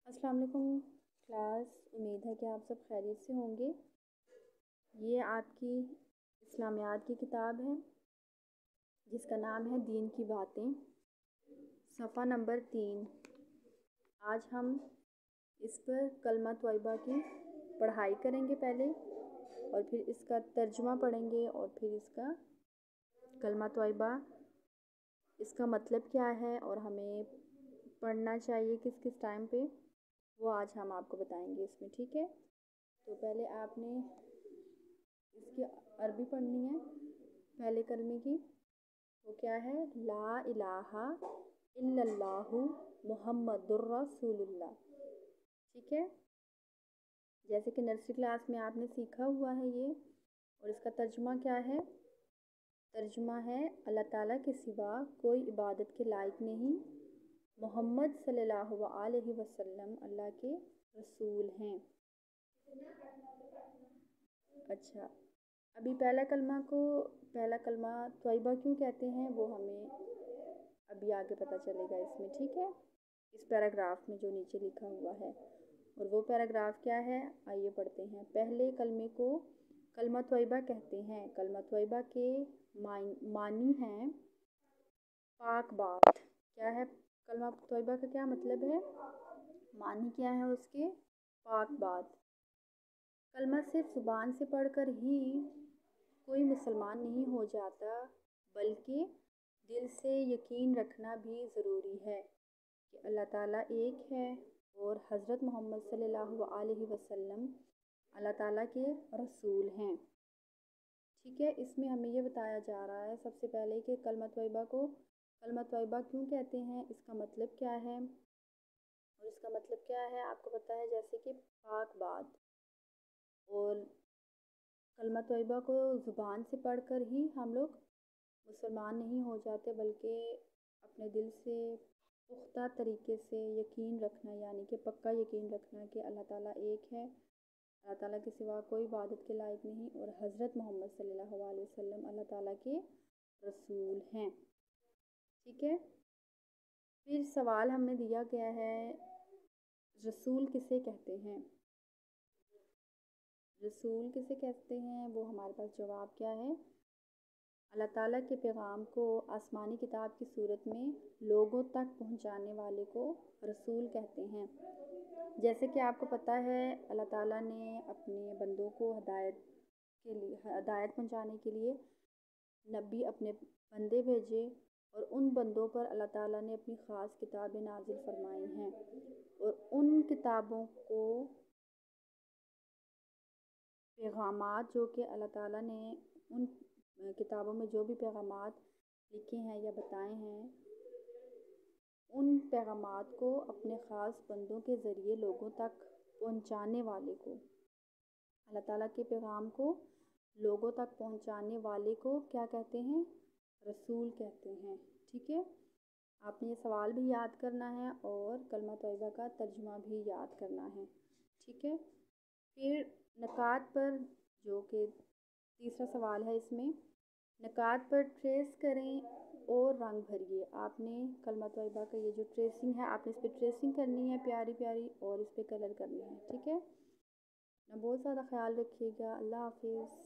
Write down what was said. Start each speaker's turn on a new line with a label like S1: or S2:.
S1: السلام علیکم کلاس، امید ہے کہ آپ سب خیریت سے ہوں گے۔ یہ آپ کی اسلامیات کی کتاب ہے جس کا نام ہے دین کی باتیں، صفحہ نمبر 3۔ آج ہم اس پر کلمہ طیبہ کی پڑھائی کریں گے پہلے، اور پھر اس کا ترجمہ پڑھیں گے، اور پھر اس کا کلمہ طیبہ اس کا مطلب کیا ہے اور ہمیں پڑھنا چاہیے کس کس ٹائم پہ، وہ آج ہم آپ کو بتائیں گے اس میں، ٹھیک ہے؟ تو پہلے آپ نے اس کی عربی پڑھنی ہے پہلے کلمے کی، وہ کیا ہے؟ لا الہ الا اللہ محمد الرسول اللہ، ٹھیک ہے؟ جیسے کہ نرسری کلاس میں آپ نے سیکھا ہوا ہے یہ، اور اس کا ترجمہ کیا ہے؟ ترجمہ ہے اللہ تعالیٰ کے سوا کوئی عبادت کے لائق نہیں، محمد صلی اللہ علیہ وسلم اللہ کے رسول ہیں۔ اچھا، ابھی پہلا کلمہ طیبہ کیوں کہتے ہیں وہ ہمیں ابھی آگے پتہ چلے گا اس میں، ٹھیک ہے؟ اس پیراگراف میں جو نیچے لکھا ہوا ہے، اور وہ پیراگراف کیا ہے؟ آئیے پڑھتے ہیں۔ پہلے کلمے کو کلمہ طیبہ کہتے ہیں۔ کلمہ طیبہ کے معنی ہیں پاک بات۔ کیا ہے کلمہ طیبہ کا کیا مطلب ہے؟ معنی کیا ہے اس کے؟ پاک بات۔ کلمہ صرف زبان سے پڑھ کر ہی کوئی مسلمان نہیں ہو جاتا، بلکہ دل سے یقین رکھنا بھی ضروری ہے کہ اللہ تعالیٰ ایک ہے اور حضرت محمد صلی اللہ علیہ وسلم اللہ تعالیٰ کے رسول ہیں، ٹھیک ہے؟ اس میں ہمیں یہ بتایا جا رہا ہے سب سے پہلے کہ کلمہ طیبہ کو کلمہ طیبہ کیوں کہتے ہیں، اس کا مطلب کیا ہے، اور اس کا مطلب کیا ہے آپ کو پتہ ہے، جیسے کہ پاک بات۔ اور کلمہ طیبہ کو زبان سے پڑھ کر ہی ہم لوگ مسلمان نہیں ہو جاتے، بلکہ اپنے دل سے پختہ طریقے سے یقین رکھنا، یعنی کہ پکا یقین رکھنا کہ اللہ تعالیٰ ایک ہے، اللہ تعالیٰ کے سوا کوئی عبادت کے لائق نہیں، اور حضرت محمد صلی اللہ علیہ وسلم اللہ تعالیٰ کے رسول ہیں، ٹھیک ہے؟ پھر سوال ہمیں دیا گیا ہے، رسول کسے کہتے ہیں؟ رسول کسے کہتے ہیں، وہ ہمارے پاس جواب کیا ہے؟ اللہ تعالیٰ کے پیغام کو آسمانی کتاب کی صورت میں لوگوں تک پہنچانے والے کو رسول کہتے ہیں۔ جیسے کہ آپ کو پتہ ہے اللہ تعالیٰ نے اپنے بندوں کو ہدایت پہنچانے کے لیے نبی اپنے بندے بھیجے، اور ان بندوں پر اللہ تعالیٰ نے اپنی خاص کتابیں نازل فرمائی ہیں، اور ان کتابوں کو پیغامات جو کہ اللہ تعالیٰ نے ان کتابوں میں جو بھی پیغامات لکھے ہیں یا بتائے ہیں، ان پیغامات کو اپنے خاص بندوں کے ذریعے لوگوں تک پہنچانے والے کو، اللہ تعالیٰ کے پیغام کو لوگوں تک پہنچانے والے کو کیا کہتے ہیں؟ رسول کہتے ہیں، ٹھیک ہے؟ آپ نے یہ سوال بھی یاد کرنا ہے اور کلمہ طیبہ کا ترجمہ بھی یاد کرنا ہے، ٹھیک ہے؟ پھر نکات پر، جو کہ تیسرا سوال ہے اس میں، نکات پر ٹریس کریں اور رنگ بھریے۔ آپ نے کلمہ طیبہ کا یہ جو ٹریسنگ ہے، آپ نے اس پہ ٹریسنگ کرنی ہے پیاری پیاری، اور اس پہ کلر کرنا ہے، ٹھیک ہے؟ بہت زیادہ خیال رکھیے گا۔ اللہ حافظ۔